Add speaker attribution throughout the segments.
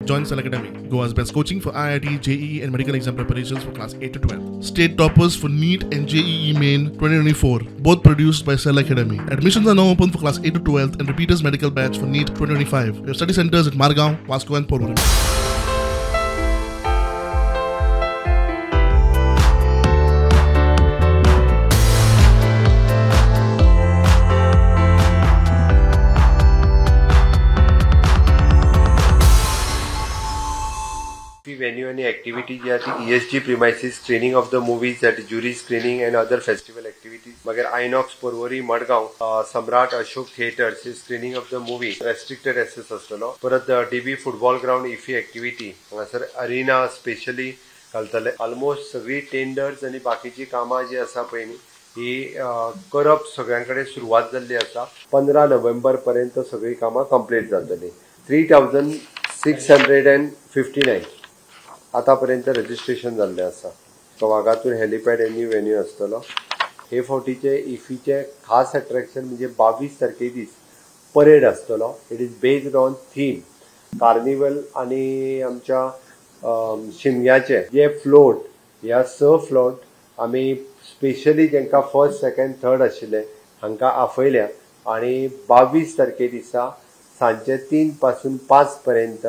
Speaker 1: Join Select Academy, Goa's best coaching for IIT, JEE, and medical exam preparations for class 8 to 12. State toppers for NEET and JEE Main 2024, both produced by Select Academy. Admissions are now open for class 8 to 12 and repeaters medical batch for NEET 2025. We have study centers at Margao, Vasco, and Porvorim.
Speaker 2: Venue and activity जी आती ESG premises, screening of the movies, that jury screening and other festival activities. मगर Inox Porvorim Madgaon Samrat Ashok theatres हे screening of the movie restricted access असतलो. परत DB football ground IFFI activity हांगासर arena specially घालतले. Almost सगळी tenders आणि बाकीची कामां जी आसा पळय ही करप सगळ्यांकडे सुरुवात जाल्ली आसा. 15 नोव्हेंबर पर्यंत सगळी कामां कंप्लीट जातली. 3659 आतापर्यंत रजिस्ट्रेशन झाले आसा. वागातूर हेलिपॅड एनी वेन्यू असतलो. हे फावटीचे इफीचे खास अट्रॅक्शन म्हणजे 22 तारखे दीस परेड असतलो. It is based on theme carnival आणि आमच्या शिमग्याचे जे फ्लोट ह्या फ्लोट आम्ही स्पेशली जेंका फर्स्ट सेकंड थर्ड आशिल्ले हांकां आफयल्या आणि 22 तारखे दिसा सांजे 3 पासून 5 पर्यंत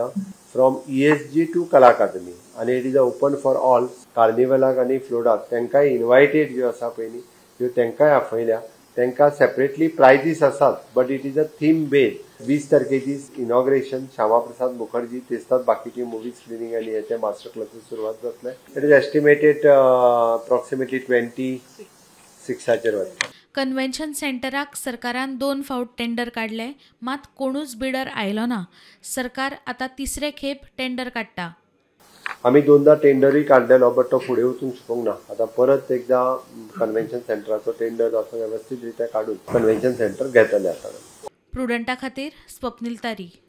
Speaker 2: from ESG to Kala Academy आणि it is open for all. कार्निवलाक आणि फ्लोटाक तांकांय इन्वायटेड ज्यो आसा पळय त्यो तांकांय आफयल्या. तांकां सेपरेटली प्रायजीस आसात but it is a theme based. 20 तारखे दीस इनॉग्रेशन श्यामाप्रसाद मुखर्जी तेस्तात बाकीची मुवी स्क्रीनिंग आणि याचे मास्टर क्लासेस सुरुवात जातले. इट इज एस्टिमेटेड अप्रॉक्सिमेटली 26 वता.
Speaker 3: कन्व्हेन्शन सेंटराक सरकारान 2 फावट टेंडर काढले, मात कोणूच बिडर आयलो ना. सरकार आता तिसरे खेप टेंडर काडटा.
Speaker 2: आम्ही 2दा टेंडरही काढलेलो बट तो फुडें वचूंक शकूंक ना. आता परत एकदा कन्व्हेन्शन सेंटराचो टेंडर असो व्यवस्थित रित्या काढून कन्व्हेन्शन सेंटर घेतले आता.
Speaker 3: प्रुडंटा खातीर स्वप्नील तारी.